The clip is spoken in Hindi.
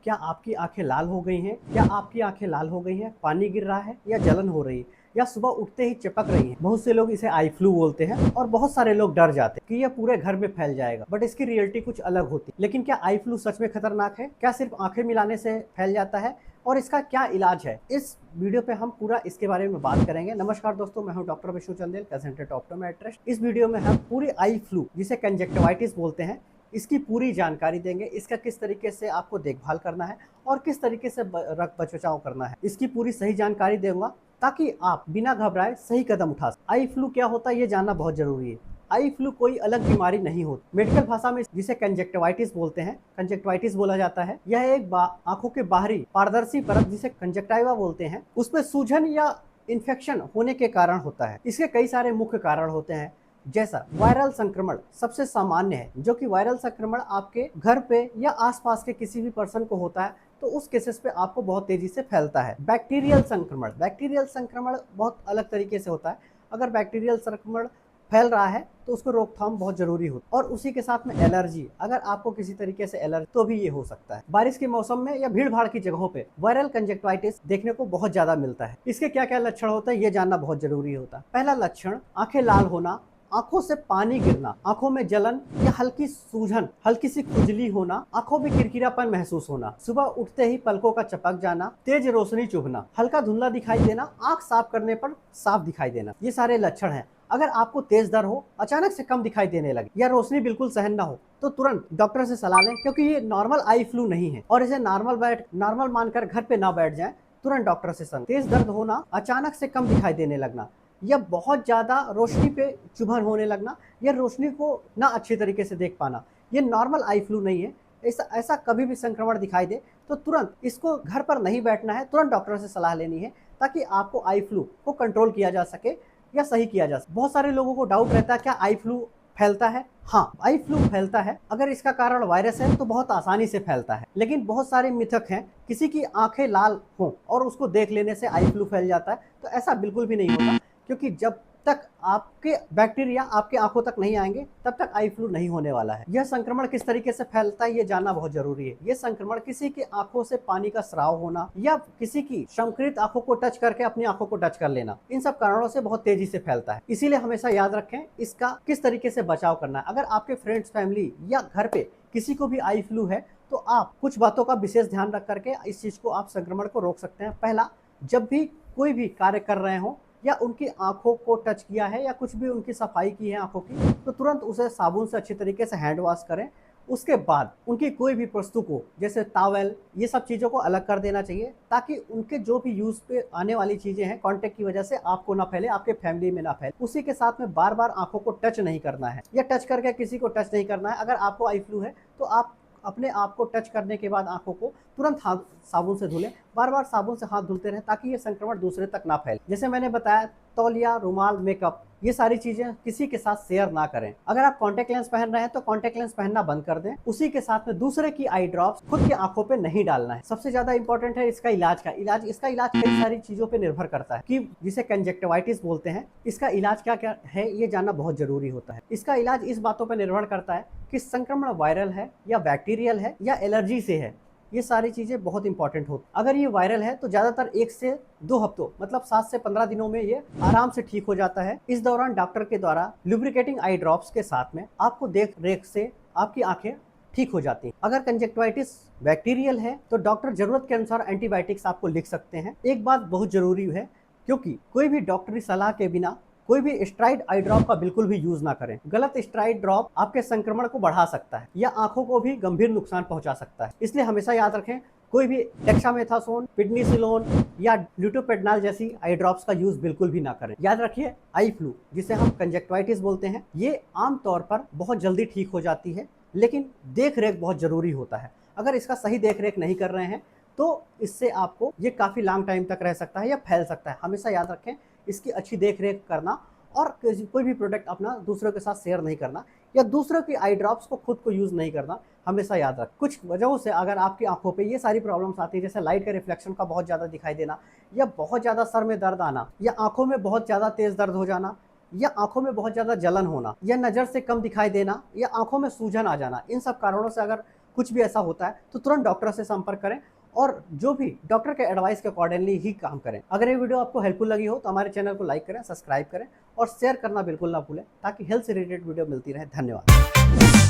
क्या आपकी आंखें लाल हो गई हैं? क्या आपकी आंखें लाल हो गई हैं? पानी गिर रहा है या जलन हो रही है या सुबह उठते ही चिपक रही है? बहुत से लोग इसे आई फ्लू बोलते हैं और बहुत सारे लोग डर जाते हैं कि यह पूरे घर में फैल जाएगा, बट इसकी रियलिटी कुछ अलग होती है। लेकिन क्या आई फ्लू सच में खतरनाक है? क्या सिर्फ आंखें मिलाने से फैल जाता है? और इसका क्या इलाज है? इस वीडियो पे हम पूरा इसके बारे में बात करेंगे। नमस्कार दोस्तों, मैं हूं doctor Vishnu Chandel, consultant optometrist. इस वीडियो में हम पूरी आई फ्लू, जिसे कंजक्टिवाइटिस बोलते हैं, इसकी पूरी जानकारी देंगे। इसका किस तरीके से आपको देखभाल करना है और किस तरीके से बचाव करना है, इसकी पूरी सही जानकारी दूंगा ताकि आप बिना घबराए सही कदम उठा सकें। आई फ्लू क्या होता है ये जानना बहुत जरूरी है। आई फ्लू कोई अलग बीमारी नहीं होती। मेडिकल भाषा में जिसे कंजक्टिवाइटिस बोलते हैं, कंजक्टिवाइटिस बोला जाता है। यह एक आंखों के बाहरी पारदर्शी परत, जिसे कंजक्टाइवा बोलते हैं, उसमें सूजन या इन्फेक्शन होने के कारण होता है। इसके कई सारे मुख्य कारण होते हैं, जैसा वायरल संक्रमण सबसे सामान्य है, जो कि वायरल संक्रमण आपके घर पे या आसपास के किसी भी पर्सन को होता है तो उस केसेस पे आपको बहुत तेजी से फैलता है। बैक्टीरियल संक्रमण बहुत अलग तरीके से होता है। अगर बैक्टीरियल संक्रमण फैल रहा है तो उसको रोकथाम बहुत जरूरी होती है। और उसी के साथ में एलर्जी, अगर आपको किसी तरीके से एलर्जी, तो भी ये हो सकता है। बारिश के मौसम में या भीड़ भाड़ की जगहों पे वायरल कंजक्टिवाइटिस देखने को बहुत ज्यादा मिलता है। इसके क्या क्या लक्षण होते हैं ये जानना बहुत जरूरी होता है। पहला लक्षण, आंखें लाल होना, आंखों से पानी गिरना, आंखों में जलन या हल्की सूजन, हल्की सी खुजली होना, आंखों में किरकिरापन महसूस होना, सुबह उठते ही पलकों का चपक जाना, तेज रोशनी चुभना, हल्का धुंधला दिखाई देना, आंख साफ करने पर साफ दिखाई देना, ये सारे लक्षण हैं। अगर आपको तेज दर्द हो, अचानक से कम दिखाई देने लगे या रोशनी बिल्कुल सहन ना हो, तो तुरंत डॉक्टर से सलाह लें, क्योंकि ये नॉर्मल आई फ्लू नहीं है और इसे नॉर्मल मानकर घर पे ना बैठ जाएं। तुरंत डॉक्टर से सलाह। तेज दर्द होना, अचानक से कम दिखाई देने लगना या बहुत ज्यादा रोशनी पे चुभन होने लगना या रोशनी को ना अच्छी तरीके से देख पाना, ये नॉर्मल आई फ्लू नहीं है। ऐसा कभी भी संक्रमण दिखाई दे तो तुरंत इसको घर पर नहीं बैठना है, तुरंत डॉक्टर से सलाह लेनी है ताकि आपको आई फ्लू को कंट्रोल किया जा सके या सही किया जा सके। बहुत सारे लोगों को डाउट रहता है, क्या आई फ्लू फैलता है? हाँ, आई फ्लू फैलता है। अगर इसका कारण वायरस है तो बहुत आसानी से फैलता है, लेकिन बहुत सारे मिथक हैं। किसी की आंखें लाल हों और उसको देख लेने से आई फ्लू फैल जाता है, तो ऐसा बिल्कुल भी नहीं होता, क्योंकि जब तक आपके बैक्टीरिया आपके आंखों तक नहीं आएंगे तब तक आई फ्लू नहीं होने वाला है। यह संक्रमण किस तरीके से फैलता है ये जानना बहुत जरूरी है। यह संक्रमण किसी की आंखों से पानी का स्राव होना या किसी की संक्रमित आंखों को टच करके अपनी आंखों को टच कर लेना, इन सब कारणों से बहुत तेजी से फैलता है। इसीलिए हमेशा याद रखें इसका किस तरीके से बचाव करना है। अगर आपके फ्रेंड्स, फैमिली या घर पे किसी को भी आई फ्लू है तो आप कुछ बातों का विशेष ध्यान रख करके इस चीज को, आप संक्रमण को रोक सकते हैं। पहला, जब भी कोई भी कार्य कर रहे हो या उनकी आंखों को टच किया है या कुछ भी उनकी सफाई की है आंखों की, तो तुरंत उसे साबुन से अच्छी तरीके से हैंड वॉश करें। उसके बाद उनकी कोई भी वस्तु को, जैसे टॉवेल, ये सब चीज़ों को अलग कर देना चाहिए ताकि उनके जो भी यूज पे आने वाली चीज़ें हैं कांटेक्ट की वजह से आपको ना फैले, आपके फैमिली में ना फैले। उसी के साथ में बार बार आंखों को टच नहीं करना है या टच करके किसी को टच नहीं करना है। अगर आपको आई फ्लू है तो आप अपने आप को टच करने के बाद आंखों को तुरंत हाथ साबुन से धुलें। बार बार साबुन से हाथ धुलते रहें ताकि ये संक्रमण दूसरे तक ना फैले। जैसे मैंने बताया, तौलिया, रुमाल, मेकअप, ये सारी चीजें किसी के साथ शेयर ना करें। अगर आप कॉन्टेक्ट लेंस पहन रहे हैं तो कॉन्टेक्ट लेंस पहनना बंद कर दें। उसी के साथ में दूसरे की आई ड्रॉप्स खुद की आंखों पे नहीं डालना है। सबसे ज्यादा इंपॉर्टेंट है इसका इसका इलाज कई सारी चीजों पे निर्भर करता है कि जिसे कंजक्टिवाइटिस बोलते हैं, इसका इलाज क्या क्या है ये जानना बहुत जरूरी होता है। इसका इलाज इस बातों पर निर्भर करता है कि संक्रमण वायरल है या बैक्टीरियल है या एलर्जी से है। ये सारी चीजें बहुत इंपॉर्टेंट होती। अगर ये वायरल है तो ज्यादातर 1 से 2 हफ्तों, मतलब 7 से 15 दिनों में ये आराम से ठीक हो जाता है। इस दौरान डॉक्टर के द्वारा लुब्रिकेटिंग आई ड्रॉप्स के साथ में आपको देख रेख से आपकी आंखें ठीक हो जाती हैं। अगर कंजक्टिवाइटिस बैक्टीरियल है तो डॉक्टर जरूरत के अनुसार एंटीबायोटिक्स आपको लिख सकते हैं। एक बात बहुत जरूरी है, क्योंकि कोई भी डॉक्टरी सलाह के बिना कोई भी स्टेरॉइड आई ड्रॉप का बिल्कुल भी यूज ना करें। गलत स्टेरॉइड ड्रॉप आपके संक्रमण को बढ़ा सकता है या आंखों को भी गंभीर नुकसान पहुंचा सकता है। इसलिए हमेशा याद रखें, कोई भी डेक्सामेथासोन, पिडनीसिलोन या ल्यूटोपेडनाल जैसी आई ड्रॉप्स का यूज बिल्कुल भी ना करें। याद रखिए, आई फ्लू, जिसे हम कंजक्टिवाइटिस बोलते हैं, ये आमतौर पर बहुत जल्दी ठीक हो जाती है, लेकिन देख रेख बहुत जरूरी होता है। अगर इसका सही देख रेख नहीं कर रहे हैं तो इससे आपको ये काफी लॉन्ग टाइम तक रह सकता है या फैल सकता है। हमेशा याद रखें इसकी अच्छी देख रेख करना और कोई भी प्रोडक्ट अपना दूसरों के साथ शेयर नहीं करना या दूसरों की आई ड्रॉप्स को खुद को यूज नहीं करना। हमेशा याद रखें, कुछ वजहों से अगर आपकी आंखों पे ये सारी प्रॉब्लम्स आती है, जैसे लाइट के रिफ्लेक्शन का बहुत ज्यादा दिखाई देना या बहुत ज्यादा सर में दर्द आना या आंखों में बहुत ज्यादा तेज दर्द हो जाना या आंखों में बहुत ज्यादा जलन होना या नजर से कम दिखाई देना या आंखों में सूजन आ जाना, इन सब कारणों से अगर कुछ भी ऐसा होता है तो तुरंत डॉक्टर से संपर्क करें और जो भी डॉक्टर के एडवाइस के अकॉर्डिंगली ही काम करें। अगर ये वीडियो आपको हेल्पफुल लगी हो तो हमारे चैनल को लाइक करें, सब्सक्राइब करें और शेयर करना बिल्कुल ना भूलें ताकि हेल्थ से रिलेटेड वीडियो मिलती रहे। धन्यवाद।